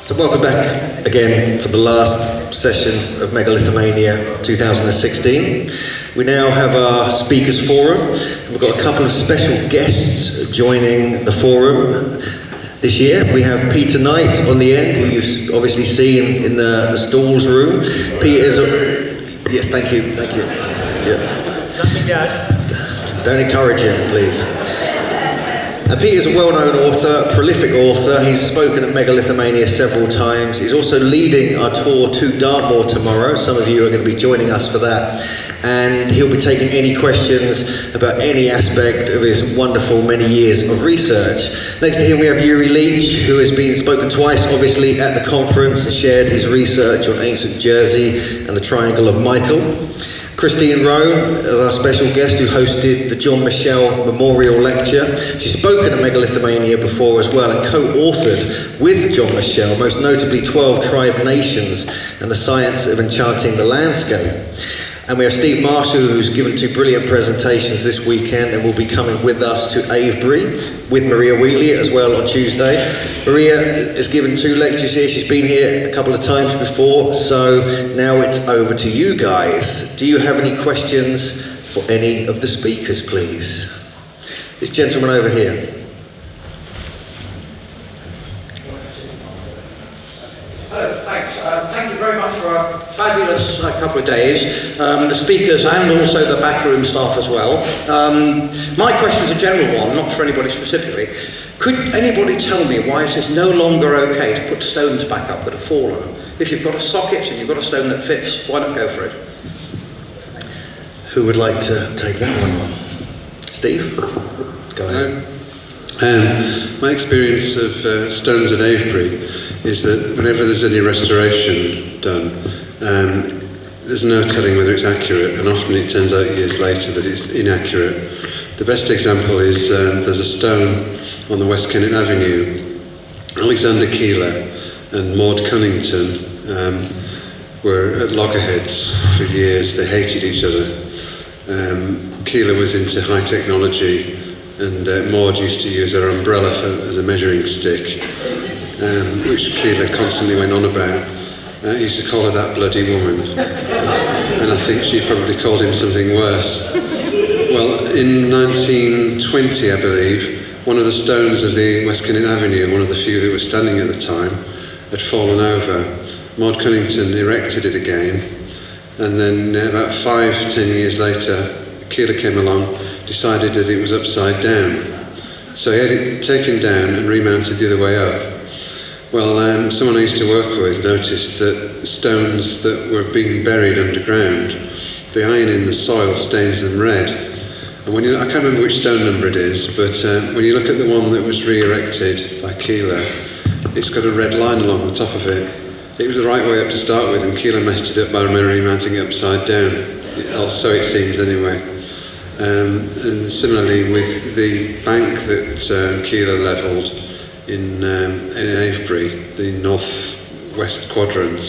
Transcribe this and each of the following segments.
So welcome back again for the last session of Megalithomania 2016. We now have our speakers forum. We've got a couple of special guests joining the forum this year. We have Peter Knight on the end, who you've obviously seen in the stalls room. Peter's yes, thank you. Yeah. Is that me, Dad? Don't encourage him, please. And Peter's a well-known author, prolific author. He's spoken at Megalithomania several times. He's also leading our tour to Dartmoor tomorrow. Some of you are going to be joining us for that. And he'll be taking any questions about any aspect of his wonderful many years of research. Next to him we have YURI, who has been spoken twice, obviously, at the conference and shared his research on ancient Jersey and the Triangle of Michael. Christine RHONE is our special guest who hosted the John Michell Memorial Lecture. She's spoken at Megalithomania before as well and co-authored with John Michell, most notably 12 Tribe Nations and the Science of Enchanting the Landscape. And we have Steve Marshall, who's given two brilliant presentations this weekend and will be coming with us to Avebury with Maria Wheatley as well on Tuesday. Maria has given two lectures here. She's been here a couple of times before, so now it's over to you guys. Do you have any questions for any of the speakers, please? This gentleman over here. Hello, thanks. Thank you very much for a fabulous couple of days. The speakers and also the backroom staff as well. My question is a general one, not for anybody specifically. Could anybody tell me why it is no longer okay to put stones back up that have fallen? If you've got a socket and you've got a stone that fits, why not go for it? Who would like to take that one on? Steve? Go ahead. My experience of stones at Avebury is that whenever there's any restoration done, there's no telling whether it's accurate, and often it turns out years later that it's inaccurate. The best example is there's a stone on the West Kennett Avenue. Alexander Keeler and Maud Cunnington were at loggerheads for years. They hated each other. Keeler was into high technology, and Maud used to use her umbrella as a measuring stick, which Keeler constantly went on about. He used to call her that bloody woman, and I think she probably called him something worse. Well, in 1920, I believe, one of the stones of the West Kennett Avenue, one of the few that were standing at the time, had fallen over. Maud Cunnington erected it again, and then about 5-10 years later, Keeler came along, decided that it was upside down. So he had it taken down and remounted the other way up. Well, someone I used to work with noticed that stones that were being buried underground, the iron in the soil stains them red. And when I can't remember which stone number it is, but when you look at the one that was re-erected by Keeler, it's got a red line along the top of it. It was the right way up to start with, and Keeler messed it up by remounting it upside down. So it seemed anyway. And similarly with the bank that Keeler levelled in Avebury, the north-west quadrant,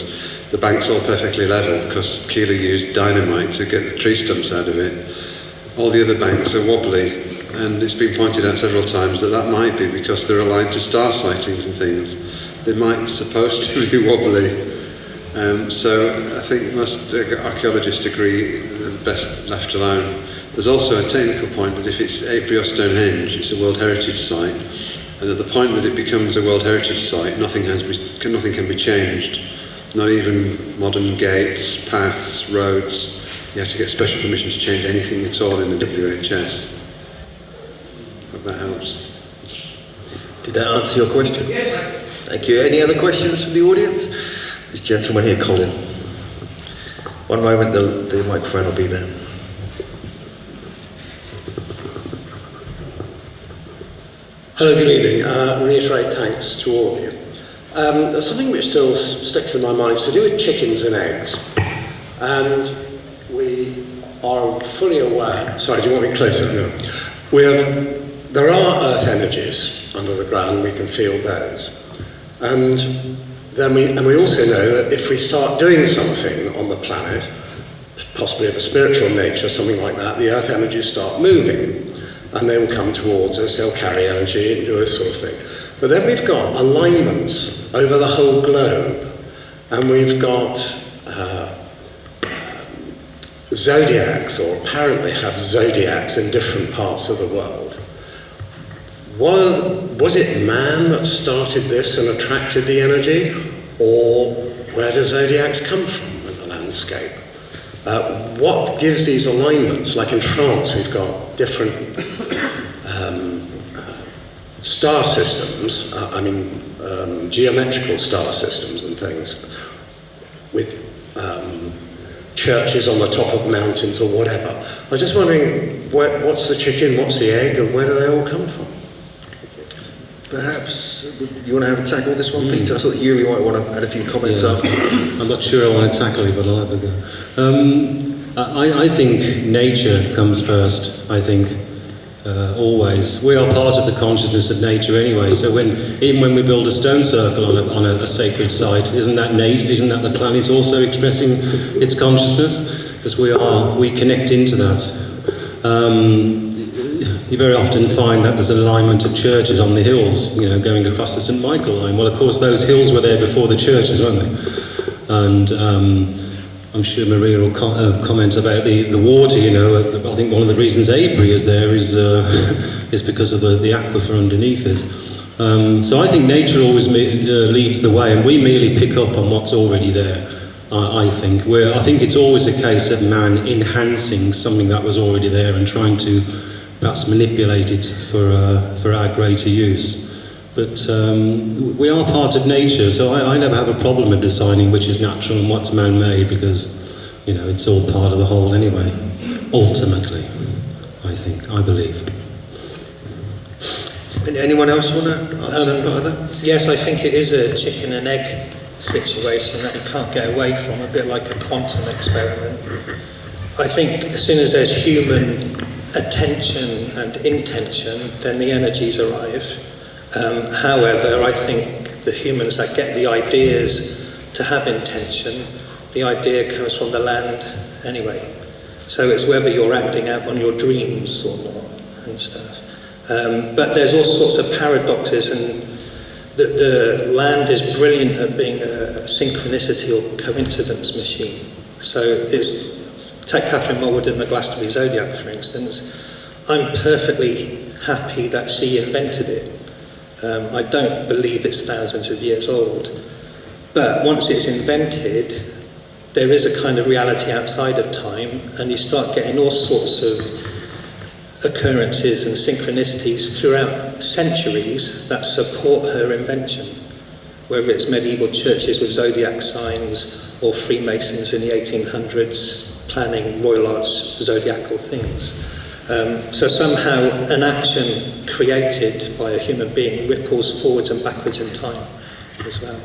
the bank's all perfectly level because Keeler used dynamite to get the tree stumps out of it. All the other banks are wobbly, and it's been pointed out several times that that might be because they're aligned to star sightings and things. They might be supposed to be wobbly. So I think most archaeologists agree they're best left alone. There's also a technical point that if it's Avebury or Stonehenge, it's a World Heritage Site, and at the point that it becomes a World Heritage Site, nothing can be changed. Not even modern gates, paths, roads. You have to get special permission to change anything at all in the WHS. Hope that helps. Did that answer your question? Yes. Thank you. Any other questions from the audience? This gentleman here, Colin. One moment, the microphone will be there. Hello, good evening. Reiterate thanks to all of you. There's something which still sticks in my mind. It's to do with chickens and eggs. And we are fully aware... Sorry, do you want me closer? No. There are earth energies under the ground. We can feel those. And we also know that if we start doing something on the planet, possibly of a spiritual nature, something like that, the earth energies start moving. And they will come towards us, they'll carry energy and do this sort of thing. But then we've got alignments over the whole globe, and we've got zodiacs, or apparently have zodiacs in different parts of the world. Was it man that started this and attracted the energy, or where do zodiacs come from in the landscape? What gives these alignments? Like in France, we've got different star systems, geometrical star systems and things, with churches on the top of mountains or whatever. I was just wondering, what's the chicken, what's the egg, and where do they all come from? Perhaps you want to have a tackle this one, Peter? I thought Yuri might want to add a few comments after. I'm not sure I want to tackle it, but I'll have a go. I think nature comes first, I think, always. We are part of the consciousness of nature anyway, so even when we build a stone circle on a sacred site, isn't that the planet also expressing its consciousness? Because we connect into that. You very often find that there's an alignment of churches on the hills, going across the St. Michael line. Well, of course, those hills were there before the churches, weren't they? And I'm sure Maria will comment about the water, I think one of the reasons Avebury is there is because of the aquifer underneath it. So I think nature always leads the way, and we merely pick up on what's already there, I think. I think it's always a case of man enhancing something that was already there and trying to perhaps manipulate it for our greater use. But we are part of nature, so I never have a problem with deciding which is natural and what's man-made, because, it's all part of the whole anyway, ultimately, I believe. Anyone else want to answer part of that? Yes, I think it is a chicken and egg situation that you can't get away from, a bit like a quantum experiment. I think as soon as there's human attention and intention, then the energies arrive. However, I think the humans that get the ideas to have intention, the idea comes from the land anyway. So it's whether you're acting out on your dreams or not and stuff. But there's all sorts of paradoxes, and the land is brilliant at being a synchronicity or coincidence machine. So take Catherine Morwood and the Glastonbury Zodiac, for instance. I'm perfectly happy that she invented it. I don't believe it's thousands of years old. But once it's invented, there is a kind of reality outside of time, and you start getting all sorts of occurrences and synchronicities throughout centuries that support her invention. Whether it's medieval churches with zodiac signs, or Freemasons in the 1800s planning Royal Arch zodiacal things. So somehow an action created by a human being ripples forwards and backwards in time as well.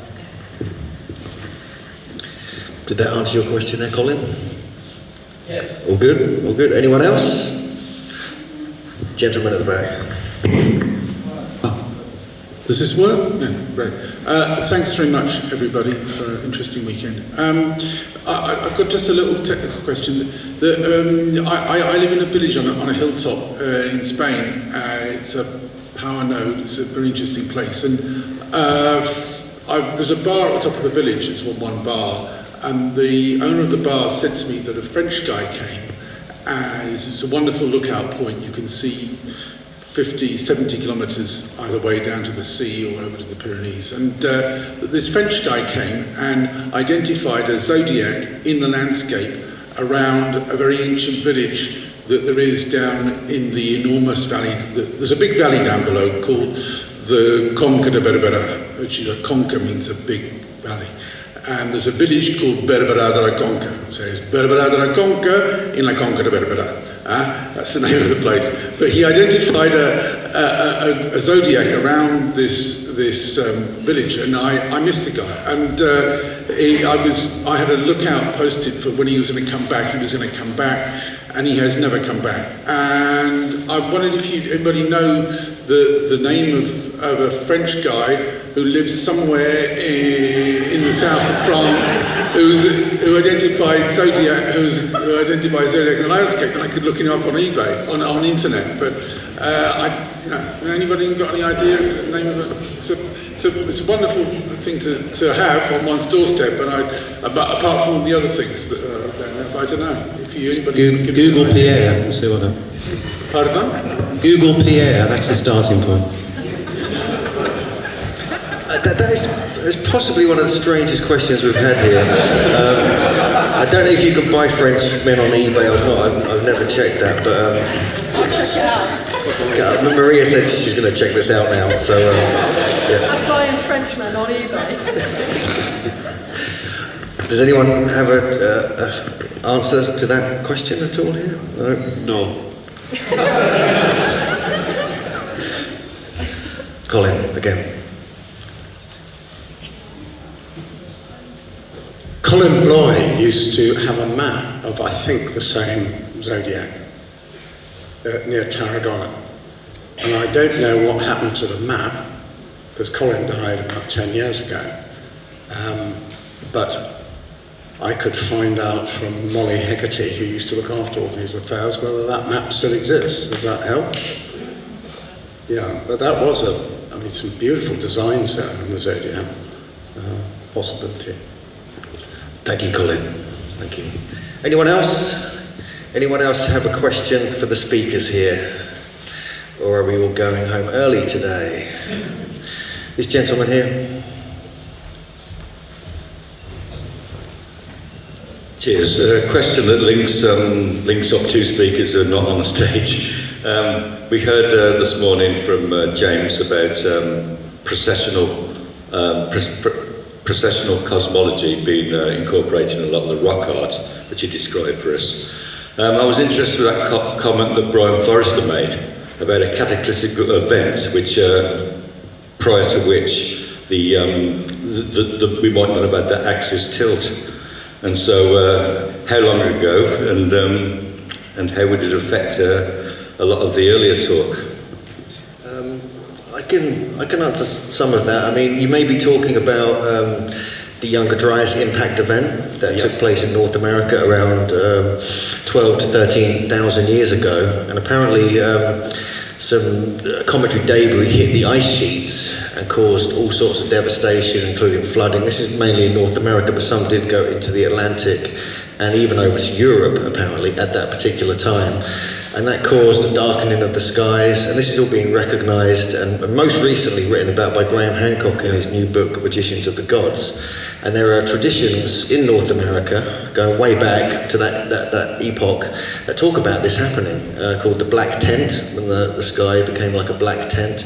Did that answer your question there, Colin? Yes. All good? All good? Anyone else? Gentleman at the back. Does this work? No, great. Thanks very much, everybody, for an interesting weekend. I've got just a little technical question. I live in a village on a hilltop in Spain. It's a power node. It's a very interesting place. And there's a bar at the top of the village. It's one bar. And the owner of the bar said to me that a French guy came. It's a wonderful lookout point. You can see 50, 70 kilometres either way down to the sea or over to the Pyrenees. And this French guy came and identified a zodiac in the landscape around a very ancient village that there is down in the enormous valley. There's a big valley down below called the Conca de Berbera, which is Conca means a big valley. And there's a village called Berbera de la Conca. So it's Berbera de la Conca in la Conca de Berbera. That's the name of the place. But he identified a zodiac around this village, and I missed the guy. And I had a lookout posted for when he was going to come back. He was going to come back, and he has never come back. And I wondered if anybody know the name of a French guy who lives somewhere in the south of France, who identifies zodiac, who identifies zodiac in the landscape, and I could look him up on eBay, on internet. But anybody got any idea of the name of it? It's a wonderful thing to have on one's doorstep, but apart from all the other things that are there, I don't know. If anybody Google Pierre and see what happens. Pardon? Google Pierre, that's the starting point. That is possibly one of the strangest questions we've had here. I don't know if you can buy French men on eBay or not. I've never checked that, but Maria said she's going to check this out now. So yeah. That's buying Frenchmen on eBay. Does anyone have an answer to that question at all here? No. Colin, again. Colin Bloy used to have a map of, I think, the same zodiac near Tarragona. And I don't know what happened to the map, because Colin died about 10 years ago. But I could find out from Molly Hegarty, who used to look after all these affairs, whether that map still exists. Does that help? Yeah, but that was some beautiful designs there in the zodiac possibility. Thank you, Colin. Thank you. Anyone else? Anyone else have a question for the speakers here? Or are we all going home early today? This gentleman here. Cheers. A question that links up two speakers who are not on the stage. We heard this morning from James about processional cosmology being incorporated in a lot of the rock art that you described for us. I was interested with that comment that Brian Forrester made about a cataclysmic event which, prior to which we might not have had that axis tilt. And so, how long ago, and how would it affect a lot of the earlier talk? I can answer some of that. I mean, you may be talking about the Younger Dryas impact event that took place in North America around 12 to 13,000 years ago, and apparently some cometary debris hit the ice sheets and caused all sorts of devastation, including flooding. This is mainly in North America, but some did go into the Atlantic and even over to Europe, apparently, at that particular time. And that caused a darkening of the skies, and this is all being recognised and most recently written about by Graham Hancock in his new book, Magicians of the Gods. And there are traditions in North America, going way back to that epoch, that talk about this happening, called the Black Tent, when the sky became like a black tent.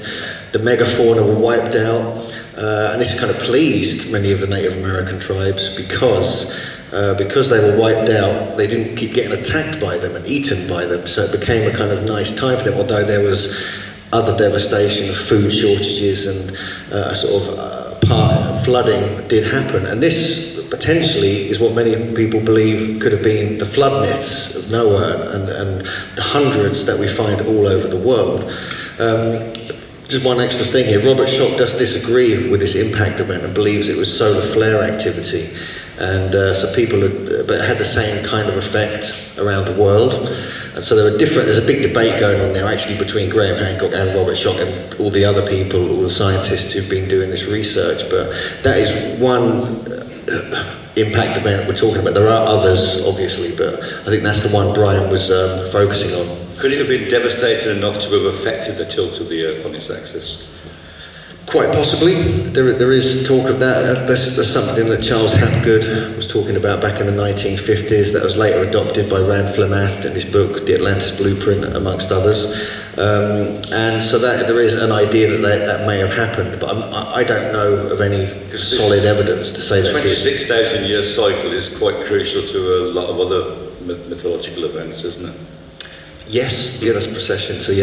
The megafauna were wiped out, and this kind of pleased many of the Native American tribes because they were wiped out, they didn't keep getting attacked by them and eaten by them, so it became a kind of nice time for them, although there was other devastation of food shortages and a sort of flooding did happen. And this potentially is what many people believe could have been the flood myths of Noah and the hundreds that we find all over the world. Just one extra thing here, Robert Schoch does disagree with this impact event and believes it was solar flare activity. And so people had the same kind of effect around the world. And so there's a big debate going on there actually between Graham Hancock and Robert Schoch and all the other people, all the scientists who've been doing this research. But that is one impact event we're talking about. There are others, obviously, but I think that's the one Brian was focusing on. Could it have been devastating enough to have affected the tilt of the Earth on its axis? Quite possibly. There is talk of that. That's something that Charles Hapgood was talking about back in the 1950s that was later adopted by Rand Flemath in his book, The Atlantis Blueprint, amongst others. And so that there is an idea that may have happened, but I don't know of any solid evidence to say that it did. 26,000 year cycle is quite crucial to a lot of other mythological events, isn't it? Yes, that's procession. So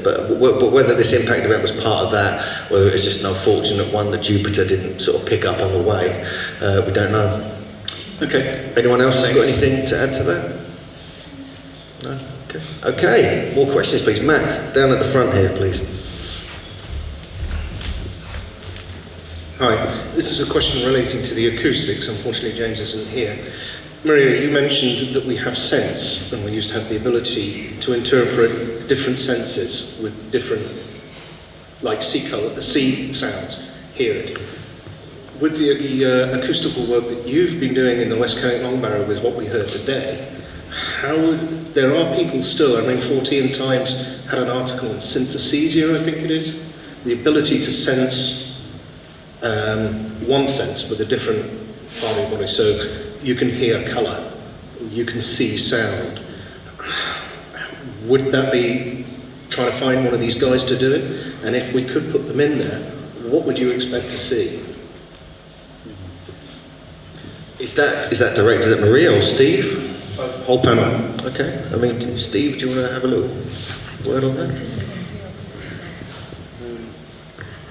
but whether this impact event was part of that, whether it was just an unfortunate one that Jupiter didn't sort of pick up on the way, we don't know. Okay. Anyone else got anything to add to that? No? Okay. More questions, please. Matt, down at the front here, please. Hi, this is a question relating to the acoustics. Unfortunately, James isn't here. Maria, you mentioned that we have sense, and we used to have the ability to interpret different senses with different, like sea sounds, hear it. With the acoustical work that you've been doing in the West Coast Long Barrow with what we heard today, there are people still, I mean 14 Times had an article on synesthesia, I think it is, the ability to sense one sense with a different part of your body. So you can hear colour, you can see sound. Would that be trying to find one of these guys to do it? And if we could put them in there, what would you expect to see? Is that directed at Maria or Steve? Whole panel. Okay, I mean, Steve, do you want to have a little word on that?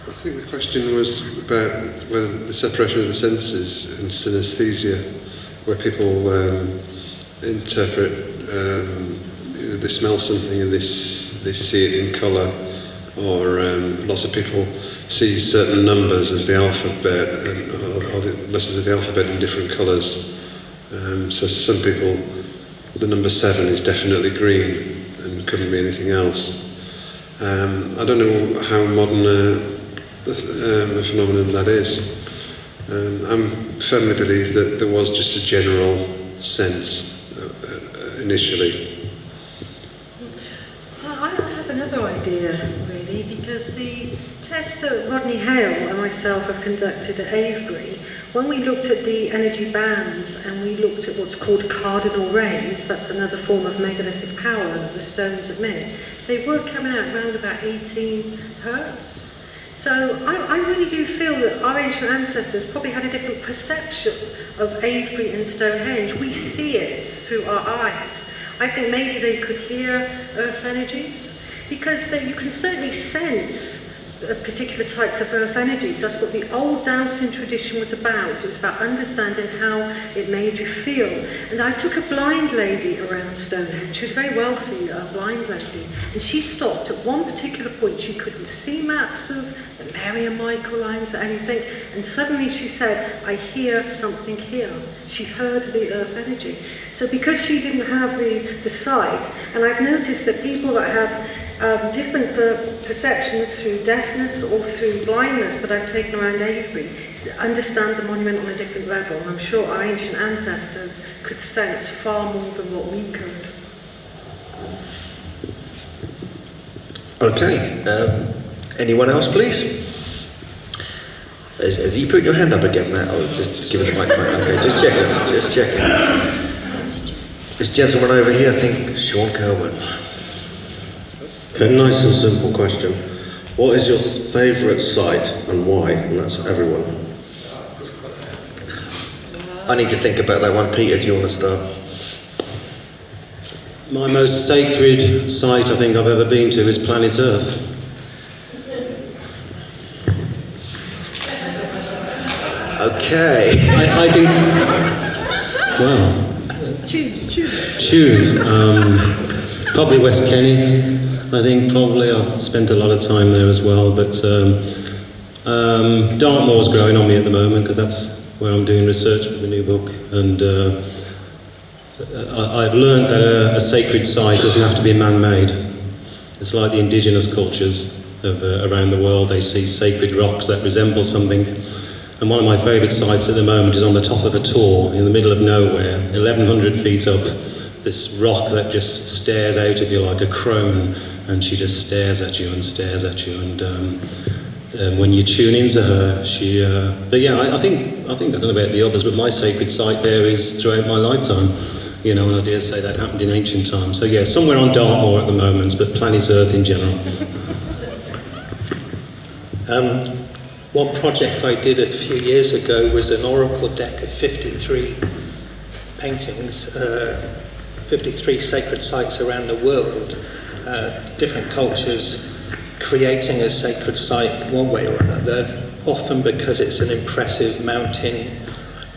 I think the question was about whether the separation of the senses and synesthesia, where people interpret, they smell something and they see it in colour, or lots of people see certain numbers of the alphabet or the letters of the alphabet in different colours. So some people, the number 7 is definitely green and couldn't be anything else. I don't know how modern a phenomenon that is. I firmly believe that there was just a general sense initially. Well, I have another idea, really, because the tests that Rodney Hale and myself have conducted at Avebury, when we looked at the energy bands and we looked at what's called cardinal rays, that's another form of megalithic power that the stones emit, they were coming out around about 18 hertz. So I really do feel that our ancient ancestors probably had a different perception of Avebury and Stonehenge. We see it through our eyes. I think maybe they could hear earth energies, because you can certainly sense particular types of earth energies. That's what the old dowsing tradition was about. It was about understanding how it made you feel. And I took a blind lady around Stonehenge. She was very wealthy, a blind lady. And she stopped at one particular point. She couldn't see maps of the Mary and Michael lines or anything. And suddenly she said, I hear something here. She heard the earth energy. So because she didn't have the sight, and I've noticed that people that have different perceptions through deafness or through blindness that I've taken around Avebury understand the monument on a different level. And I'm sure our ancient ancestors could sense far more than what we could. Okay, anyone else, please? Has you put your hand up again, Matt? Or just give it the microphone? Okay, just checking. This gentleman over here, I think, Sean Kerwin. Okay, nice and simple question. What is your favourite site and why? And that's for everyone. I need to think about that one. Peter, do you want to start? My most sacred site I think I've ever been to is planet Earth. Okay. I think... Well... Choose. Probably West Kennet. I think probably I've spent a lot of time there as well, but Dartmoor's growing on me at the moment because that's where I'm doing research for the new book, and I've learned that a sacred site doesn't have to be man-made. It's like the indigenous cultures of around the world. They see sacred rocks that resemble something, and one of my favourite sites at the moment is on the top of a tor in the middle of nowhere, 1,100 feet up, this rock that just stares out at you like a crone, and she just stares at you and stares at you, and when you tune into her, she... but yeah, I think, I don't know about the others, but my sacred site there is throughout my lifetime, you know, and I dare say that happened in ancient times. So yeah, somewhere on Dartmoor at the moment, but planet Earth in general. One project I did a few years ago was an oracle deck of 53 paintings, 53 sacred sites around the world, different cultures creating a sacred site one way or another, often because it's an impressive mountain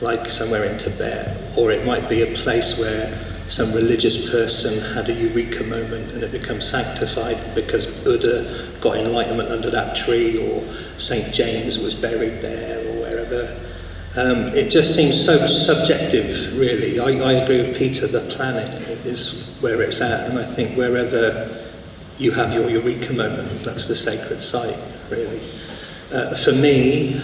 like somewhere in Tibet, or it might be a place where some religious person had a eureka moment and it becomes sanctified because Buddha got enlightenment under that tree, or St. James was buried there, wherever. It just seems so subjective, really. I agree with Peter, the planet is where it's at, and I think wherever you have your Eureka moment, that's the sacred site, really. For me,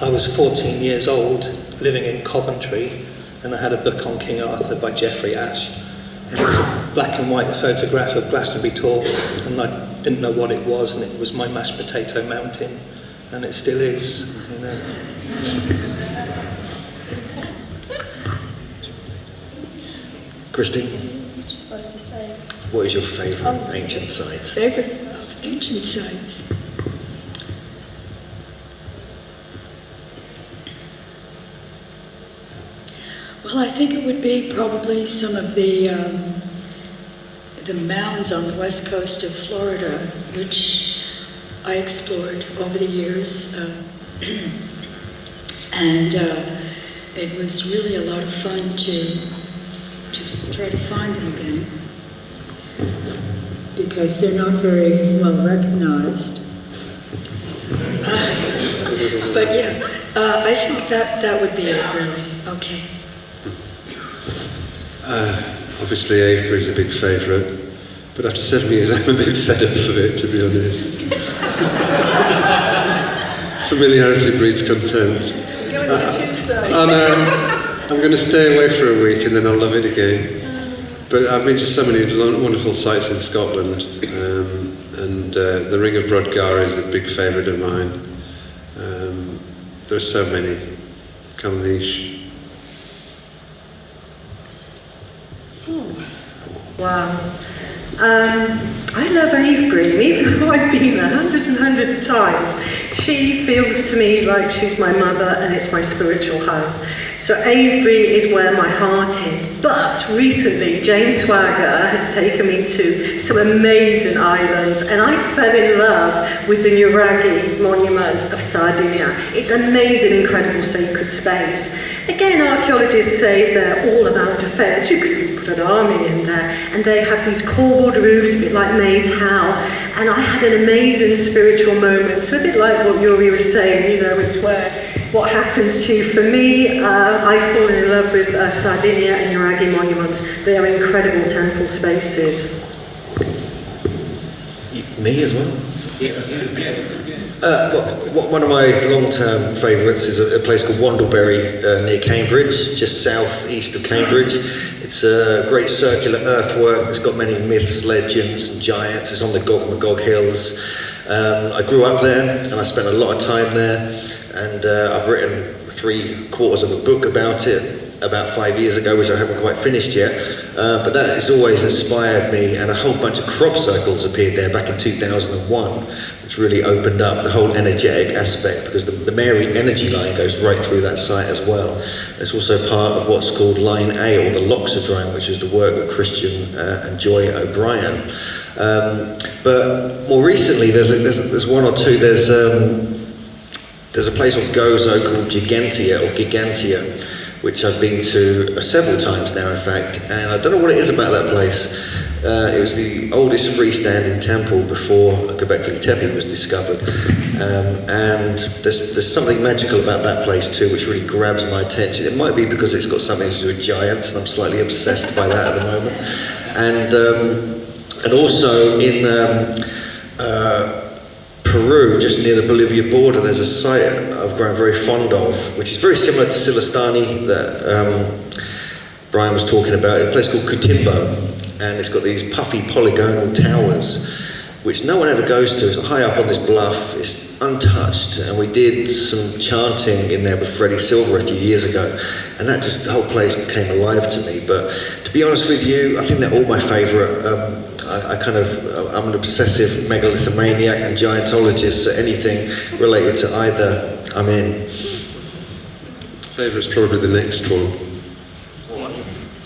I was 14 years old, living in Coventry, and I had a book on King Arthur by Geoffrey Ashe. And it was a black and white photograph of Glastonbury Tor, and I didn't know what it was, and it was my mashed potato mountain, and it still is, you know. Christine, What are you supposed to say? what is your favourite ancient site? Favourite of ancient sites? Well, I think it would be probably some of the mounds on the west coast of Florida, which I explored over the years, and it was really a lot of fun to try to find them again, because they're not very well recognized. But yeah, I think that would be it, really. Okay. Obviously Avebury is a big favourite, but after 7 years I'm a bit fed up of it, to be honest. Familiarity breeds contempt. Going on Tuesday. I'm going to stay away for a week and then I'll love it again. But I've been to so many wonderful sites in Scotland, and the Ring of Brodgar is a big favourite of mine. There are so many. Cumleash. Wow. I love Avebury, even though I've been there hundreds and hundreds of times. She feels to me like she's my mother and it's my spiritual home. So Avebury is where my heart is. But recently, James Swagger has taken me to some amazing islands, and I fell in love with the Newman Monument of Sardinia. It's amazing, incredible sacred space. Again, archaeologists say they're all about defence. You could put an army in there, and they have these corbelled roofs, a bit like Maze Howe, and I had an amazing spiritual moment. So a bit like what YURI was saying, you know, it's where what happens to you. For me, I fall in love with Sardinia and Newman monuments. They are incredible temple spaces. Me as well? Yes. One of my long-term favourites is a place called Wandlebury near Cambridge, just south-east of Cambridge. It's a great circular earthwork that's got many myths, legends and giants. It's on the Gog Magog Hills. I grew up there and I spent a lot of time there, and I've written 3/4 of a book about it about 5 years ago, which I haven't quite finished yet, but that has always inspired me, and a whole bunch of crop circles appeared there back in 2001, which really opened up the whole energetic aspect, because the Mary energy line goes right through that site as well. It's also part of what's called Line A, or the Loxodrome, which is the work of Christian and Joy O'Brien. But more recently, there's one or two. There's a place on Gozo called Gigantia, which I've been to several times now, in fact, and I don't know what it is about that place. It was the oldest freestanding temple before Göbekli Tepe was discovered, and there's something magical about that place too, which really grabs my attention. It might be because it's got something to do with giants, and I'm slightly obsessed by that at the moment. And also in Peru, just near the Bolivia border, there's a site I've grown very fond of, which is very similar to Silastani that Brian was talking about. A place called Cotimbo, and it's got these puffy polygonal towers, which no one ever goes to. It's high up on this bluff, it's untouched, and we did some chanting in there with Freddie Silver a few years ago, and that just, the whole place became alive to me. But to be honest with you, I think they're all my favourite. I'm an obsessive megalithomaniac and giantologist, so anything related to either, I'm in. Favourite's probably the next one. What?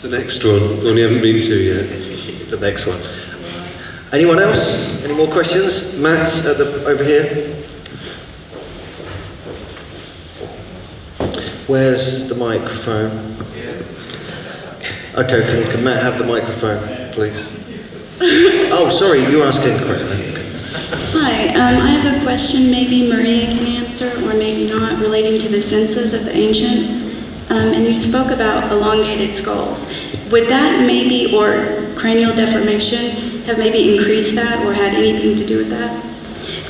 The next one, the one you haven't been to yet. The next one. Anyone else? Any more questions? Matt, over here. Where's the microphone? Okay, can Matt have the microphone, please? Oh, sorry, you were asking a question. Hi, I have a question maybe Maria can answer. answer, or maybe not, relating to the senses of the ancients. And you spoke about elongated skulls. Would that maybe, or cranial deformation, have maybe increased that or had anything to do with that?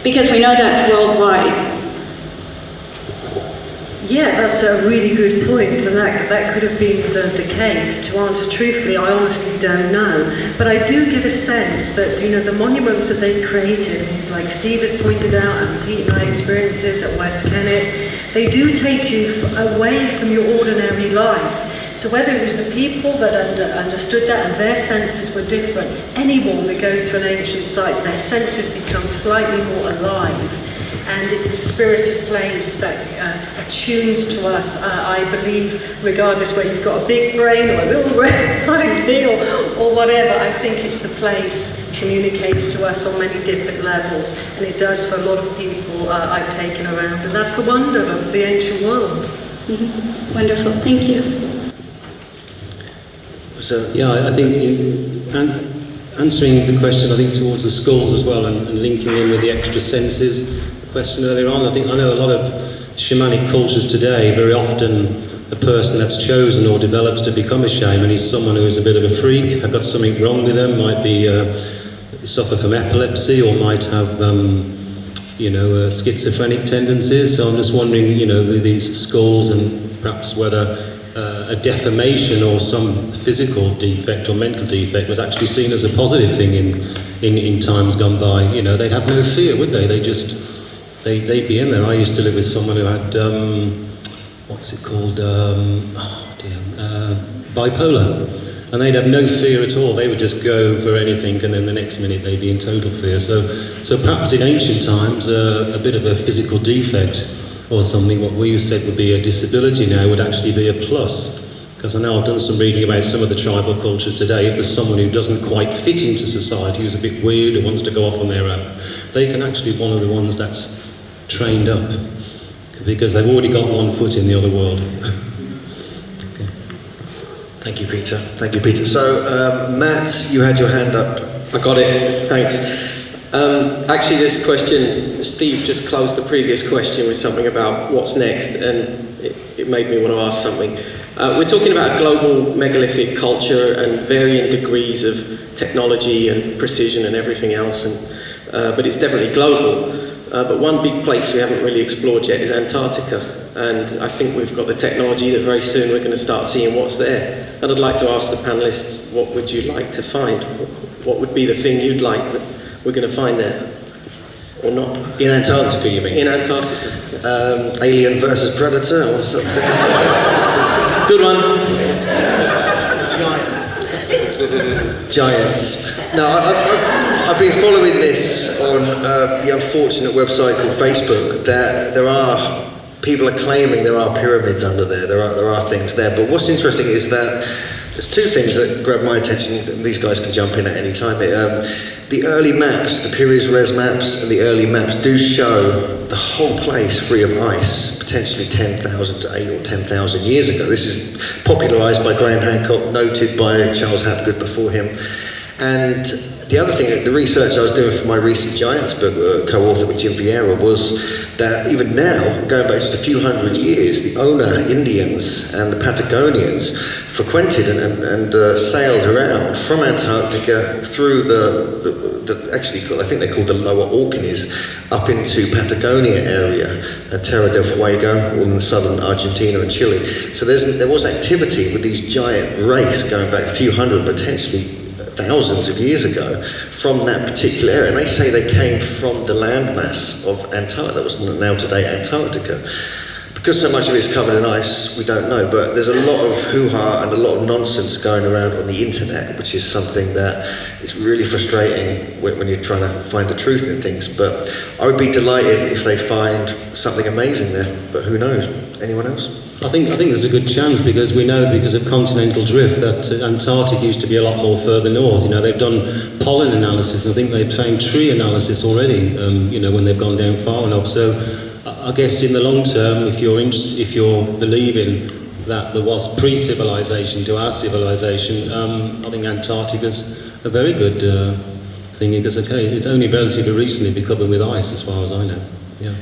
Because we know that's worldwide. Yeah, that's a really good point, and that could have been the case. To answer truthfully, I honestly don't know. But I do get a sense that, the monuments that they've created, like Steve has pointed out, and Pete and I experiences at West Kennet, they do take you away from your ordinary life. So whether it was the people that understood that and their senses were different, anyone that goes to an ancient site, their senses become slightly more alive. And it's the spirit of place that attunes to us, I believe, regardless whether you've got a big brain or a little brain like me or whatever. I think it's the place communicates to us on many different levels, and it does for a lot of people I've taken around. And that's the wonder of the ancient world. Mm-hmm. Wonderful, thank you. So, yeah, I think answering the question, I think, towards the skulls as well, and linking in with the extra senses, question earlier on, I know a lot of shamanic cultures today, very often the person that's chosen or develops to become a shaman is someone who is a bit of a freak, have got something wrong with them, might be suffer from epilepsy or might have schizophrenic tendencies. So I'm just wondering, these skulls and perhaps whether a deformation or some physical defect or mental defect was actually seen as a positive thing in times gone by. They'd have no fear, would they? They'd be in there. I used to live with someone who had, bipolar. And they'd have no fear at all. They would just go for anything, and then the next minute they'd be in total fear. So perhaps in ancient times, a bit of a physical defect or something, what we said would be a disability now, would actually be a plus. Because I know I've done some reading about some of the tribal cultures today. If there's someone who doesn't quite fit into society, who's a bit weird, who wants to go off on their own, they can actually be one of the ones that's trained up, because they've already got one foot in the other world. Okay. Thank you, Peter. Thank you, Peter. So, Matt, you had your hand up. I got it, thanks. Actually, this question, Steve just closed the previous question with something about what's next, and it made me want to ask something. We're talking about a global megalithic culture and varying degrees of technology and precision and everything else, but it's definitely global. But one big place we haven't really explored yet is Antarctica, and I think we've got the technology that very soon we're going to start seeing what's there. And I'd like to ask the panellists, what would you like to find? What would be the thing you'd like that we're going to find there, or not? In Antarctica, you mean? In Antarctica. Alien versus Predator or something? Good one. Giants. No, I've been following this on the unfortunate website called Facebook. There are people are claiming there are pyramids under there. There are things there. But what's interesting is that there's two things that grab my attention. These guys can jump in at any time. The early maps, the Pires Res maps, and the early maps do show the whole place free of ice, potentially 10,000 to 8 or 10,000 years ago. This is popularised by Graham Hancock, noted by Charles Hapgood before him. And the other thing, the research I was doing for my recent Giants book, co-authored with Jim Vieira, was that even now, going back just a few hundred years, the Ona Indians and the Patagonians frequented and sailed around from Antarctica through actually, I think they're called the Lower Orkneys, up into Patagonia area, Terra del Fuego, all in southern Argentina and Chile. So there was activity with these giant race going back a few hundred, potentially thousands of years ago, from that particular area. And they say they came from the landmass of Antarctica, that was now today Antarctica. Because so much of it is covered in ice, we don't know, but there's a lot of hoo-ha and a lot of nonsense going around on the internet, which is something that is really frustrating when you're trying to find the truth in things. But I would be delighted if they find something amazing there, but who knows? Anyone else? I think there's a good chance, because we know, because of continental drift, that Antarctica used to be a lot more further north. They've done pollen analysis, and I think they've found tree analysis already, when they've gone down far enough. So I guess in the long term, if you're believing that there was pre-civilization to our civilization, I think Antarctica's a very good thing, because it's only relatively recently been covered with ice, as far as I know. Yeah.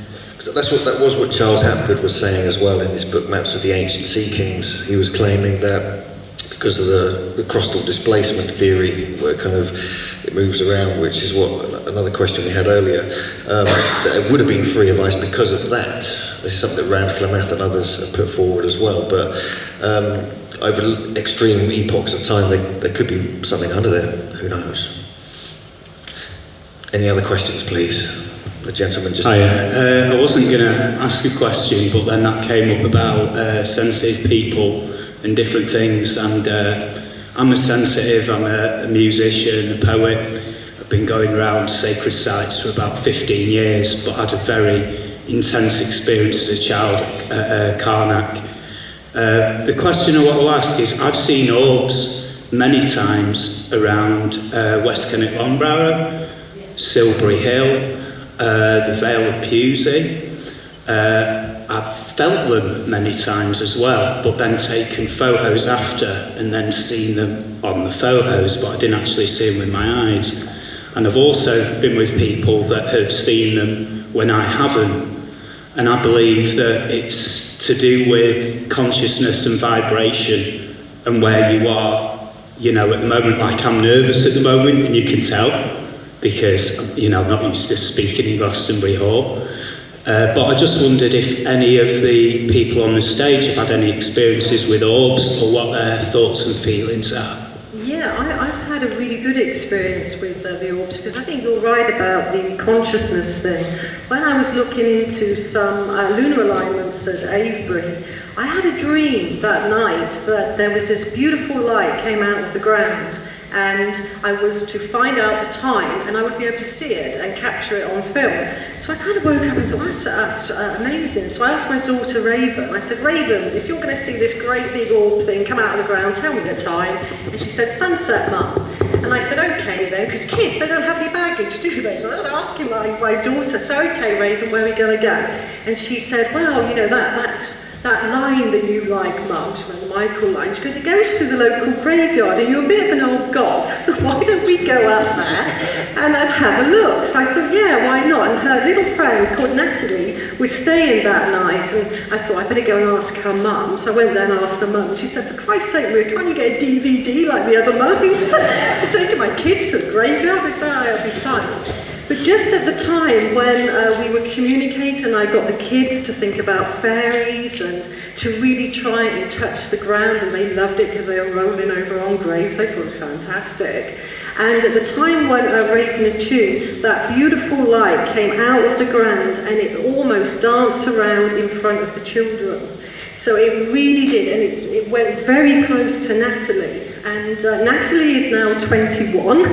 that was what Charles Hapgood was saying as well in his book Maps of the Ancient Sea Kings. He was claiming that because of the crustal displacement theory, where it moves around, which is what another question we had earlier, that it would have been free of ice because of that. This is something that Rand Flamath and others have put forward as well. But over extreme epochs of time, there could be something under there. Who knows? Any other questions, please? The gentleman just... I wasn't going to ask a question, but then that came up about sensitive people and different things, and I'm a sensitive, I'm a musician, a poet. I've been going around sacred sites for about 15 years, but had a very intense experience as a child at Karnak. The question I want to ask is, I've seen orbs many times around West Kennet Longborough, Silbury Hill, the Vale of Pewsey. I've felt them many times as well, but then taken photos after and then seen them on the photos, but I didn't actually see them with my eyes. And I've also been with people that have seen them when I haven't. And I believe that it's to do with consciousness and vibration and where you are, you know, at the moment. Like, I'm nervous at the moment, and you can tell, because, you know, I'm not used to speaking in Glastonbury Hall. But I just wondered if any of the people on the stage have had any experiences with orbs, or what their thoughts and feelings are. Yeah, I've had a really good experience with the orbs, because I think you're right about the consciousness thing. When I was looking into some lunar alignments at Avebury, I had a dream that night that there was this beautiful light came out of the ground, and I was to find out the time, and I would be able to see it and capture it on film. So I kind of woke up and thought, that's amazing. So I asked my daughter Raven, I said, Raven, if you're going to see this great big orb thing come out of the ground, tell me the time. And she said, sunset, Mum. And I said, okay then, because kids, they don't have any baggage, do they? So I was asking my daughter, so okay, Raven, where are we going to go? And she said, well, you know, that line that you like, Mum, she went, the Michael line, because it goes through the local graveyard, and you're a bit of an old goth, so why don't we go up there and have a look? So I thought, yeah, why not? And her little friend called Natalie was staying that night, and I thought, I better go and ask her mum. So I went there and asked her mum, and she said, for Christ's sake, Maria, can't you get a DVD like the other mums? I'm taking my kids to the graveyard. I said, oh, I'll be fine. But just at the time when we were communicating, I got the kids to think about fairies and to really try and touch the ground, and they loved it because they were rolling over on graves. They thought it was fantastic. And at the time when Raven had tuned, that beautiful light came out of the ground, and it almost danced around in front of the children. So it really did, and it went very close to Natalie. And Natalie is now 21,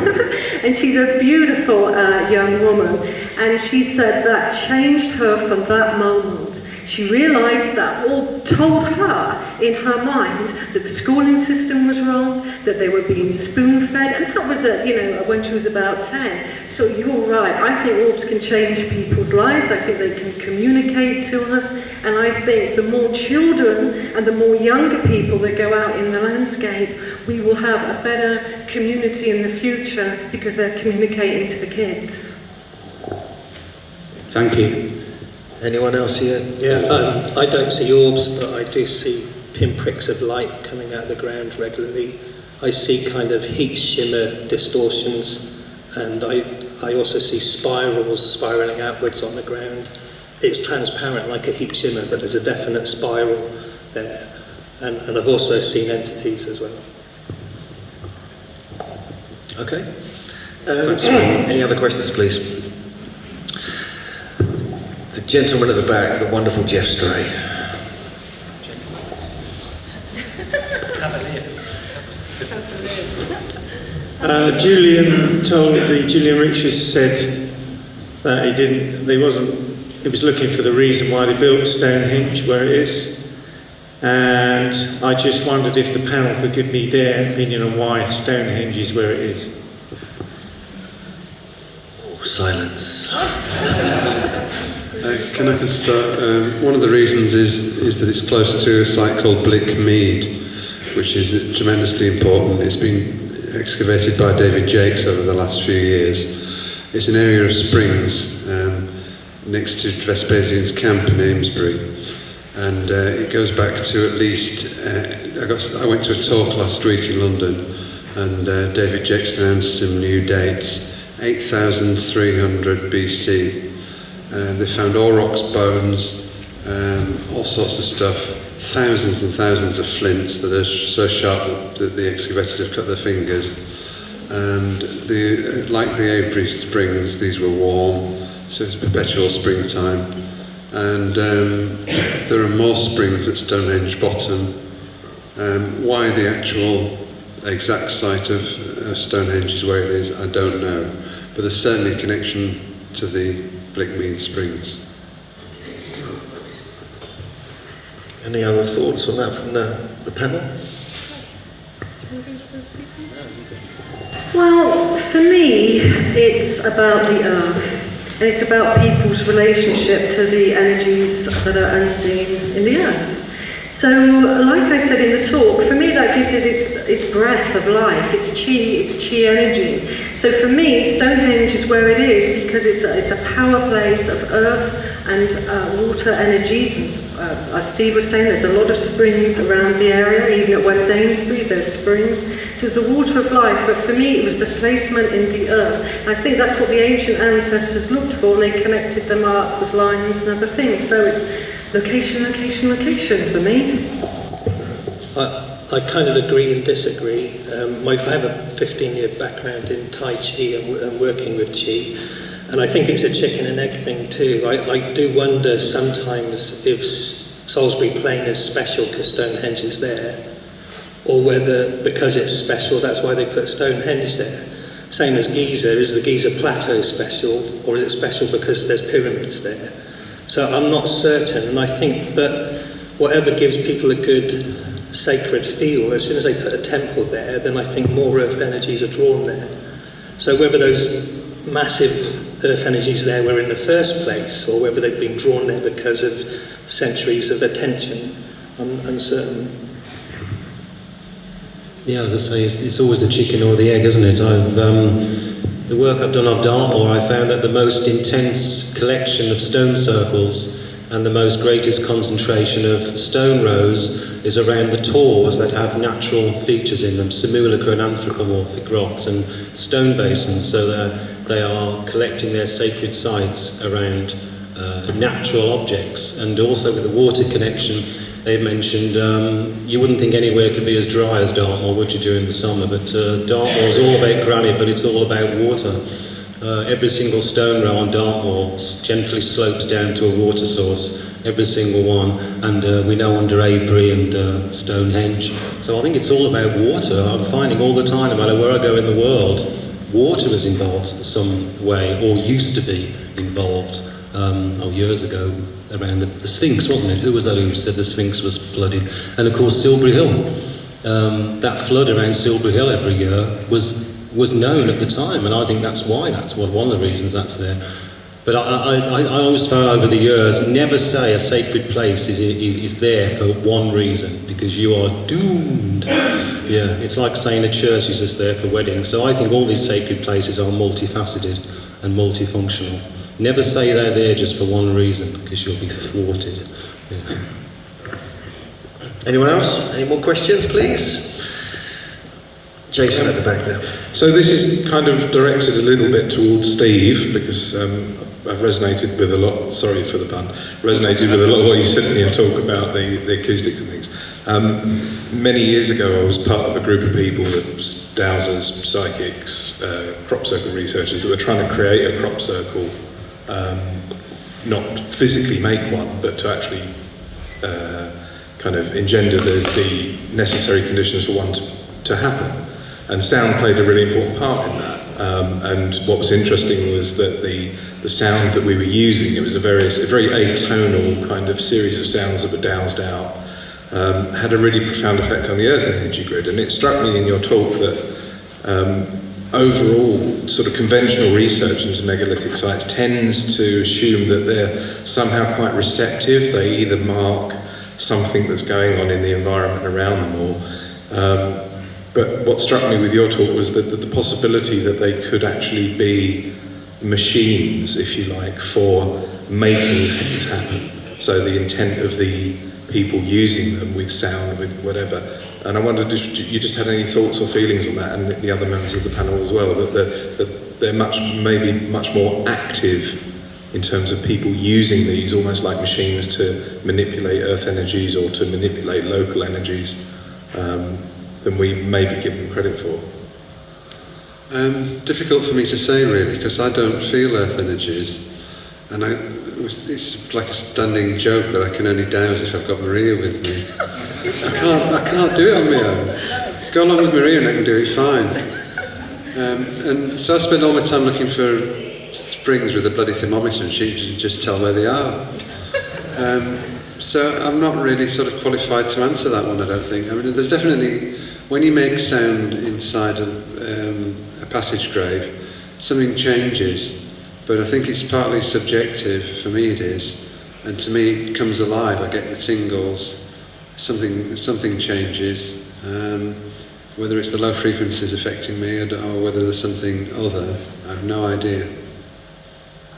and she's a beautiful young woman. And she said that changed her from that moment. She realised that all told her in her mind that the schooling system was wrong, that they were being spoon-fed, and that was when she was about 10. So you're right, I think orbs can change people's lives. I think they can communicate to us, and I think the more children and the more younger people that go out in the landscape, we will have a better community in the future because they're communicating to the kids. Thank you. Anyone else here? Yeah, I don't see orbs, but I do see pinpricks of light coming out of the ground regularly. I see kind of heat shimmer distortions, and I also see spirals spiraling outwards on the ground. It's transparent like a heat shimmer, but there's a definite spiral there. And I've also seen entities as well. Okay. Any other questions, please? The gentleman at the back, the wonderful Jeff Stray. Julian Richards said that he was looking for the reason why they built Stonehenge where it is. And I just wondered if the panel could give me their opinion on why Stonehenge is where it is. Oh, silence. Can I start? One of the reasons is that it's close to a site called Blick Mead, which is tremendously important. It's been excavated by David Jakes over the last few years. It's an area of springs. next to Vespasian's camp in Amesbury. And it goes back to at least, I went to a talk last week in London, and David Jex announced some new dates, 8,300 BC. They found aurochs bones, all sorts of stuff, thousands and thousands of flints that are so sharp that the excavators have cut their fingers. And like the Avebury Springs, these were warm, so it's perpetual springtime. And there are more springs at Stonehenge Bottom. Why the actual exact site of Stonehenge is where it is, I don't know. But there's certainly a connection to the Blickmead Springs. Any other thoughts on that from the panel? Well, for me, it's about the earth. And it's about people's relationship to the energies that are unseen in the earth. So, like I said in the talk, for me that gives it its breath of life, its chi energy. So for me, Stonehenge is where it is because it's a power place of earth and water energies. And, as Steve was saying, there's a lot of springs around the area, even at West Amesbury there's springs. So it's the water of life, but for me it was the placement in the earth. And I think that's what the ancient ancestors looked for, and they connected them up with lines and other things. So it's location, location, location for me. I kind of agree and disagree. I have a 15-year background in Tai Chi and working with Chi, and I think it's a chicken and egg thing too. I do wonder sometimes if Salisbury Plain is special because Stonehenge is there, or whether because it's special that's why they put Stonehenge there. Same as Giza, is the Giza Plateau special, or is it special because there's pyramids there? So I'm not certain, and I think that whatever gives people a good sacred feel, as soon as they put a temple there, then I think more earth energies are drawn there. So whether those massive earth energies there were in the first place, or whether they've been drawn there because of centuries of attention, I'm uncertain. Yeah, as I say, it's always the chicken or the egg, isn't it? The work I've done on Dartmoor, I found that the most intense collection of stone circles and the most greatest concentration of stone rows is around the tors that have natural features in them, simulacra and anthropomorphic rocks and stone basins, so that they are collecting their sacred sites around natural objects. And also with the water connection, they've mentioned, you wouldn't think anywhere could be as dry as Dartmoor, would you, during the summer, but Dartmoor is all about granite, but it's all about water. Every single stone row on Dartmoor gently slopes down to a water source, every single one, and we know under Avebury and Stonehenge. So I think it's all about water. I'm finding all the time, no matter where I go in the world, water is involved in some way, or used to be involved. Years ago, around the Sphinx, wasn't it? Who was that who said the Sphinx was flooded? And of course, Silbury Hill. That flood around Silbury Hill every year was known at the time, and I think that's one of the reasons that's there. But I always found over the years, never say a sacred place is there for one reason, because you are doomed. Yeah, it's like saying a church is just there for weddings. So I think all these sacred places are multifaceted and multifunctional. Never say they're there just for one reason, because you'll be thwarted. Yeah. Anyone else? Any more questions, please? Jason at the back there. So this is kind of directed a little bit towards Steve, because I've resonated with a lot, sorry for the pun, resonated with a lot of what you said in your talk about the acoustics and things. Many years ago I was part of a group of people, dowsers, psychics, crop circle researchers, that were trying to create a crop circle, not physically make one, but to actually kind of engender the necessary conditions for one to happen. And sound played a really important part in that. And what was interesting was that the sound that we were using, it was a very atonal kind of series of sounds that were dowsed out, had a really profound effect on the earth energy grid. And it struck me in your talk that overall sort of conventional research into megalithic sites tends to assume that they're somehow quite receptive. They either mark something that's going on in the environment around them, or but what struck me with your talk was that the possibility that they could actually be machines, if you like, for making things happen. So the intent of the people using them with sound, with whatever. And I wondered if you just had any thoughts or feelings on that, and the other members of the panel as well, that they're maybe much more active in terms of people using these almost like machines to manipulate earth energies or to manipulate local energies than we maybe give them credit for. Difficult for me to say really, because I don't feel earth energies, and it's like a standing joke that I can only douse if I've got Maria with me. I can't do it on my own. Go along with Maria and I can do it fine. And so I spend all my time looking for springs with a bloody thermometer, and she can just tell where they are. So I'm not really sort of qualified to answer that one, I don't think. I mean, there's definitely, when you make sound inside a passage grave, something changes, but I think it's partly subjective, for me it is, and to me it comes alive, I get the tingles, something changes, whether it's the low frequencies affecting me or whether there's something other, I have no idea.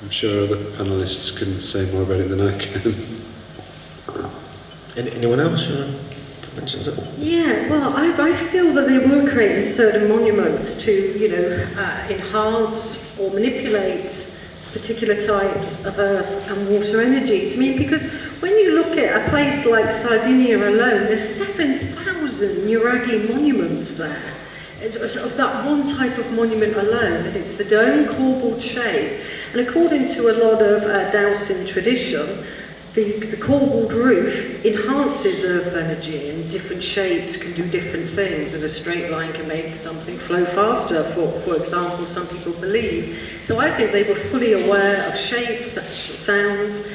I'm sure other panellists can say more about it than I can. Anyone else mention something? Yeah, well, I feel that they were creating certain monuments to, enhance or manipulate particular types of earth and water energies. I mean, because when you look at a place like Sardinia alone, there's 7,000 Nuraghi monuments there. Of that one type of monument alone, and it's the dome corbelled shape. And according to a lot of dowsing tradition, the corbelled roof enhances earth energy, and different shapes can do different things, and a straight line can make something flow faster, for example, some people believe. So I think they were fully aware of shapes, sounds,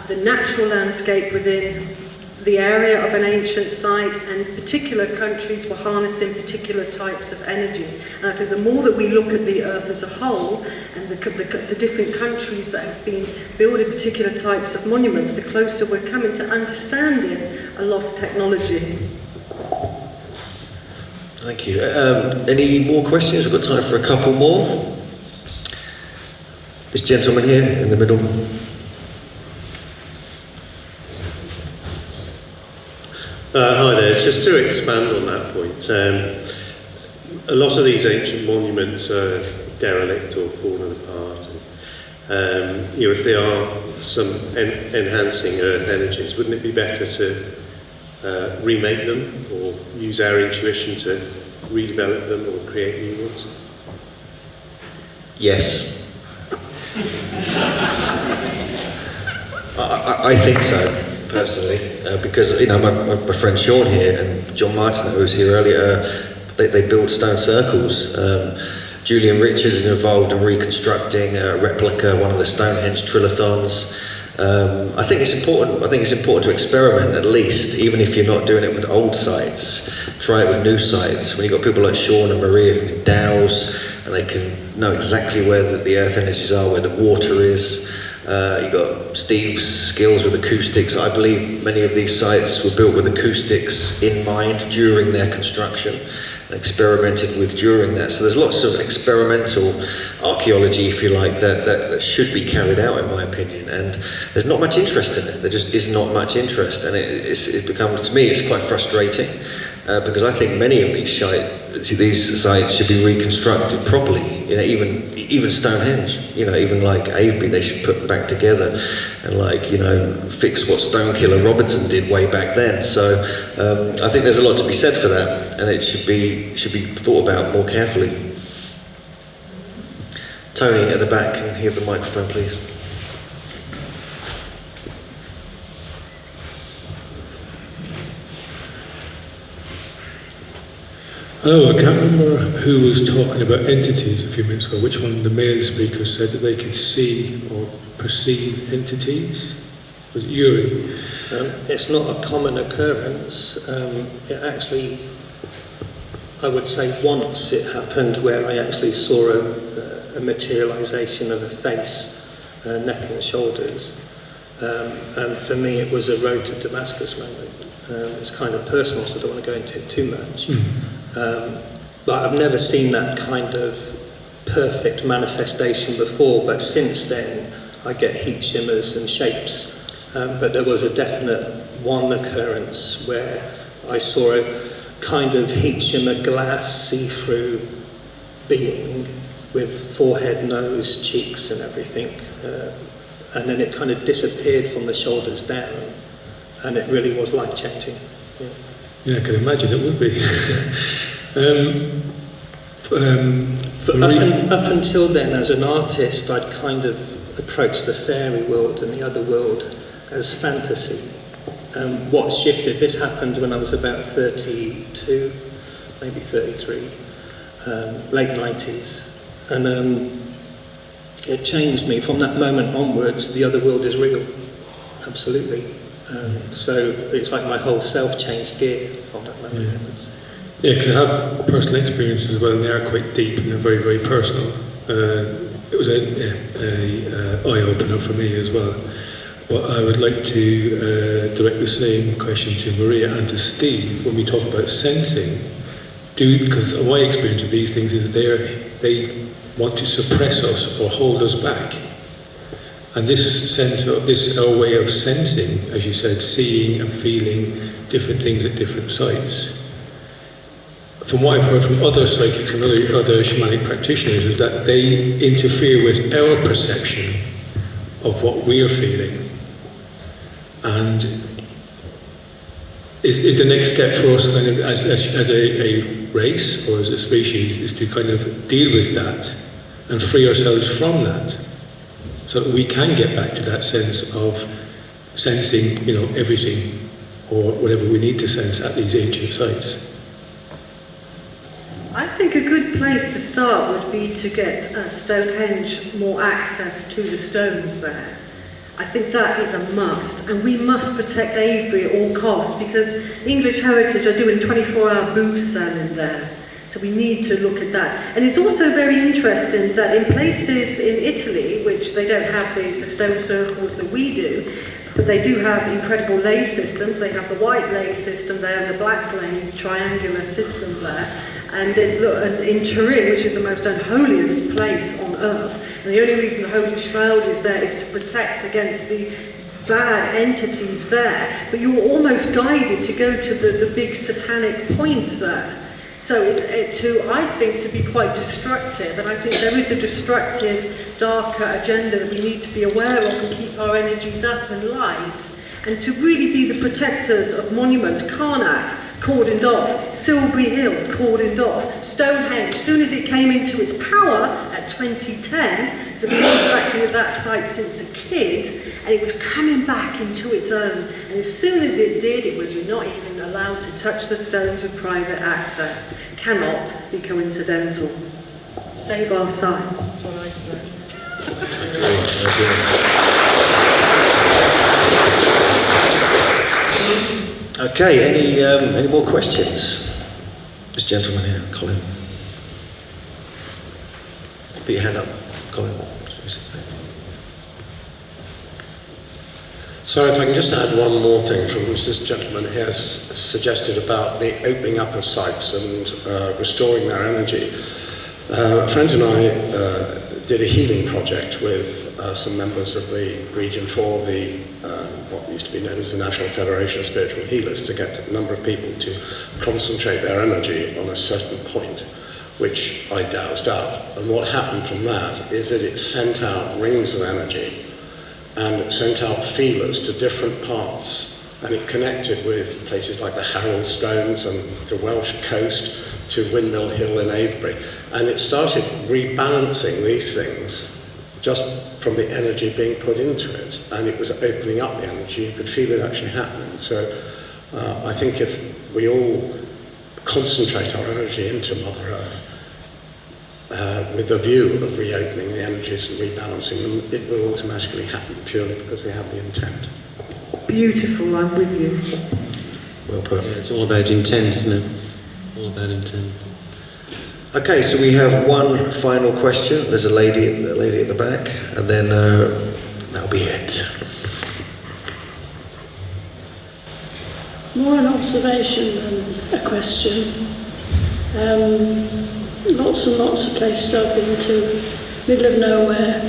the natural landscape within the area of an ancient site, and particular countries were harnessing particular types of energy. And I think the more that we look at the earth as a whole, and the different countries that have been building particular types of monuments, the closer we're coming to understanding a lost technology. Thank you. Any more questions? We've got time for a couple more. This gentleman here in the middle. Hi there, just to expand on that point, a lot of these ancient monuments are derelict or fallen apart. And, if they are some enhancing earth energies, wouldn't it be better to remake them or use our intuition to redevelop them or create new ones? Yes. I think so. Personally, because my friend Sean here and John Martin, who was here earlier, they build stone circles. Julian Richards is involved in reconstructing a replica, one of the Stonehenge trilothons. I think it's important. I think it's important to experiment, at least, even if you're not doing it with old sites. Try it with new sites. When you've got people like Sean and Maria who can dowse, and they can know exactly where the earth energies are, where the water is. You've got Steve's skills with acoustics. I believe many of these sites were built with acoustics in mind during their construction and experimented with during that. So there's lots of experimental archaeology, if you like, that should be carried out, in my opinion. And there's not much interest in it. There just is not much interest. And it becomes, to me, it's quite frustrating because I think many of these sites should be reconstructed properly. Even Stonehenge, even like Avebury, they should put back together and fix what Stonekiller Robinson did way back then. So I think there's a lot to be said for that, and it should be thought about more carefully. Tony at the back, can you have the microphone, please? Hello, I can't remember who was talking about entities a few minutes ago. Which one of the male speakers said that they could see or perceive entities? Was it YURI? It's not a common occurrence. It actually, I would say once it happened where I actually saw a materialisation of a face, neck and shoulders. And for me it was a road to Damascus moment. It's kind of personal, so I don't want to go into it too much. But I've never seen that kind of perfect manifestation before, but since then I get heat shimmers and shapes. But there was a definite one occurrence where I saw a kind of heat shimmer glass see-through being with forehead, nose, cheeks and everything. And then it kind of disappeared from the shoulders down. And it really was life-changing. Yeah, I can imagine it would be. Up until then, as an artist, I'd kind of approached the fairy world and the other world as fantasy. What shifted, this happened when I was about 32, maybe 33, late 90s. And it changed me. From that moment onwards, the other world is real, absolutely. So it's like my whole self changed gear from that moment onwards. Yeah, because I have personal experiences as well, and they are quite deep and they're very, very personal. It was a eye-opener for me as well. But I would like to direct the same question to Maria and to Steve when we talk about sensing. Because my experience of these things is they want to suppress us or hold us back. And this sense of our way of sensing, as you said, seeing and feeling different things at different sites. From what I've heard from other psychics and other shamanic practitioners is that they interfere with our perception of what we're feeling. And is the next step for us kind of as a race or as a species is to kind of deal with that and free ourselves from that, so that we can get back to that sense of sensing, everything or whatever we need to sense at these ancient sites. I think a good place to start would be to get Stonehenge more access to the stones there. I think that is a must, and we must protect Avebury at all costs, because English Heritage are doing 24-hour booze selling there. So we need to look at that. And it's also very interesting that in places in Italy, which they don't have the stone circles that we do, but they do have incredible lay systems. They have the white lay system there and the black lay triangular system there. And there's in Turin, which is the most unholiest place on earth, and the only reason the Holy Shroud is there is to protect against the bad entities there. But you're almost guided to go to the big satanic point there. So I think to be quite destructive, and I think there is a destructive, darker agenda that we need to be aware of and keep our energies up and light, and to really be the protectors of monuments. Karnak, cordoned off, Silbury Hill, cordoned off, Stonehenge, as soon as it came into its power at 2010, because I've been interacting with that site since a kid, and it was coming back into its own, and as soon as it did, it was not even allowed to touch the stones with private access. Cannot be coincidental. Save our sites, that's what I say. Okay, any more questions? This gentleman here, Colin. Put your hand up, Colin. Sorry, if I can just add one more thing from which this gentleman here suggested about the opening up of sites and restoring their energy. A friend and I did a healing project with some members of the Region 4, the what used to be known as the National Federation of Spiritual Healers, to get a number of people to concentrate their energy on a certain point, which I doused up. And what happened from that is that it sent out rings of energy, and it sent out feelers to different parts, and it connected with places like the Harold Stones and the Welsh coast to Windmill Hill in Avebury. And it started rebalancing these things just from the energy being put into it, and it was opening up the energy. You could feel it actually happening. So I think if we all concentrate our energy into Mother Earth with the view of reopening the energies and rebalancing them, it will automatically happen purely because we have the intent. Beautiful, I'm with you. Well put. Yeah, it's all about intent, isn't it? All about intent. Okay, so we have one final question. There's a lady at the back, and then that'll be it. More an observation than a question. Lots and lots of places I've been to, middle of nowhere,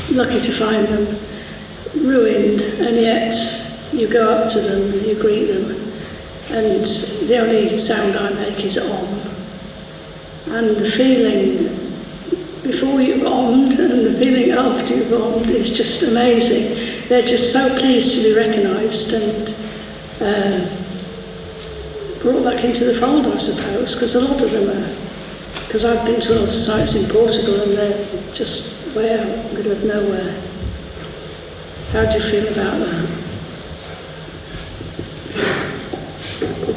lucky to find them ruined, and yet you go up to them, you greet them, and the only sound I make is om. And the feeling before you've ommed and the feeling after you've ommed is just amazing. They're just so pleased to be recognised and brought back into the fold, I suppose, because a lot of them are, because I've been to a lot of sites in Portugal and they're just way out, middle of nowhere. How do you feel about that?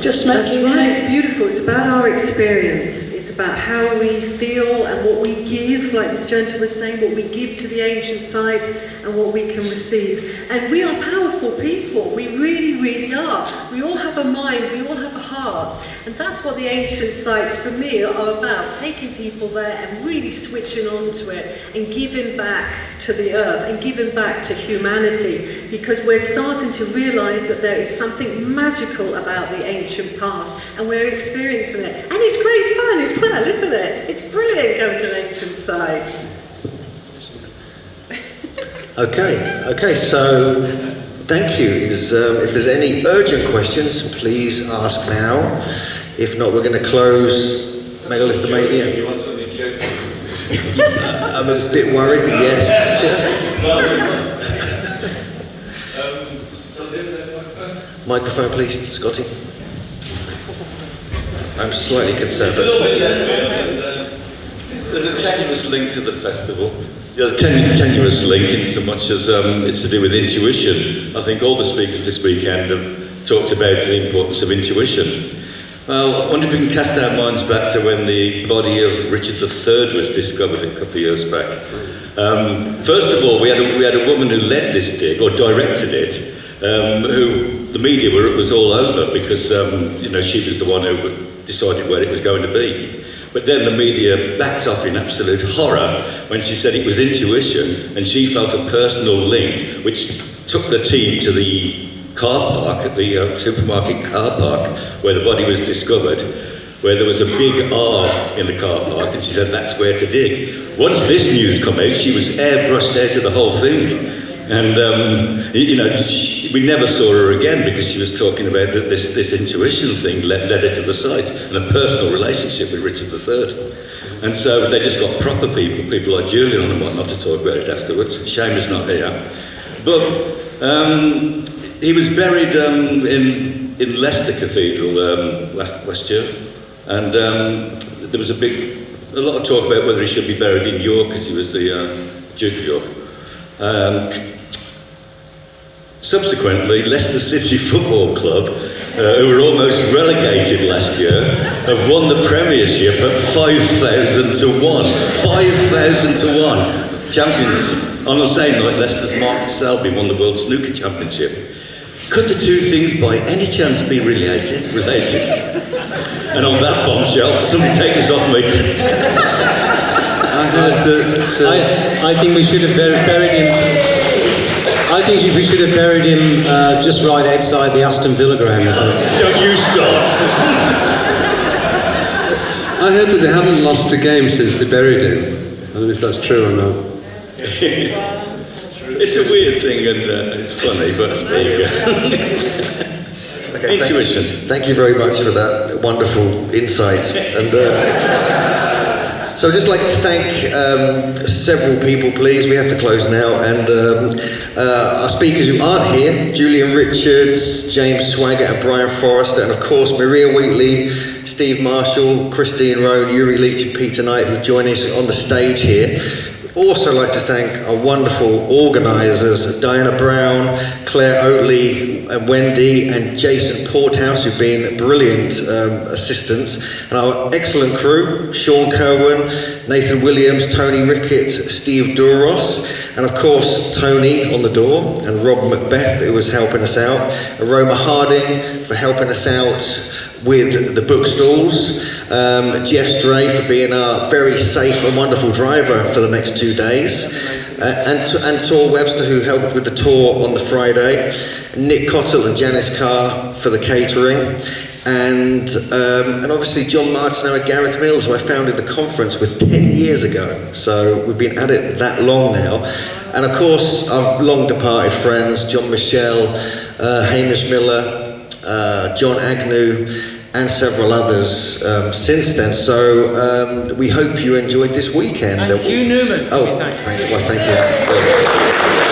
Just That's making right, it's beautiful. It's about our experience. It's about how we feel and what we give, like this gentleman was saying, what we give to the ancient sites and what we can receive. And we are powerful people. We really, really are. We all have a mind, we all have a heart. And that's what the ancient sites, for me, are about. Taking people there and really switching on to it and giving back to the earth and giving back to humanity. Because we're starting to realise that there is something magical about the ancient past, and we're experiencing it. And it's great fun as well, isn't it? It's brilliant going to an ancient site. Okay, so thank you. If there's any urgent questions, please ask now. If not, we're going to close Megalithomania. You want something joking? I'm a bit worried, but yes. Microphone, please, Scotty. I'm slightly concerned. It's a little bit left field. There's a tenuous link to the festival. Yeah, tenuous link in so much as it's to do with intuition. I think all the speakers this weekend have talked about the importance of intuition. Well, I wonder if we can cast our minds back to when the body of Richard III was discovered a couple of years back. First of all, we had a woman who led this dig, or directed it, who the media was all over because she was the one who decided where it was going to be. But then the media backed off in absolute horror when she said it was intuition, and she felt a personal link which took the team to the car park, at the supermarket car park where the body was discovered, where there was a big R in the car park, and she said that's where to dig. Once this news came out, she was airbrushed out of the whole thing. And, we never saw her again because she was talking about that this intuition thing led her to the site and a personal relationship with Richard III. And so they just got proper people like Julian and whatnot to talk about it afterwards. Shame he's not here. But he was buried in Leicester Cathedral last year. And there was a lot of talk about whether he should be buried in York because he was the Duke of York. Subsequently, Leicester City Football Club, who were almost relegated last year, have won the Premiership at 5,000 to 1. 5,000 to 1. Champions. On the same night, Leicester's Mark Selby won the World Snooker Championship. Could the two things by any chance be related? And on that bombshell, somebody take this off me. I think we should have buried him. I think we should have buried him just right outside the Aston Villa ground. Don't you start! I heard that they haven't lost a game since they buried him. I don't know if that's true or not. It's a weird thing and it's funny, but there you go. Okay, intuition. Thank you very much for that wonderful insight. And so I'd just like to thank several people, please. We have to close now. And our speakers who aren't here, Julian Richards, James Swaggart and Brian Forrester, and of course Maria Wheatley, Steve Marshall, Christine RHONE, YURI, LEITCH and Peter Knight, who join us on the stage here. Also like to thank our wonderful organisers, Diana Brown, Claire Oatley, and Wendy, and Jason Porthouse, who've been brilliant assistants, and our excellent crew, Sean Kerwin, Nathan Williams, Tony Ricketts, Steve Duros, and of course Tony on the door, and Rob Macbeth, who was helping us out, Aroma Harding for helping us out with the bookstores, Jeff Stray for being our very safe and wonderful driver for the next 2 days, and Tor Webster, who helped with the tour on the Friday, Nick Cottle and Janice Carr for the catering, and obviously John Martineau and Gareth Mills, who I founded the conference with 10 years ago. So we've been at it that long now. And of course, our long departed friends, John Michel, Hamish Miller, John Agnew, and several others since then. So we hope you enjoyed this weekend. And Hugh Newman. Oh, thank you.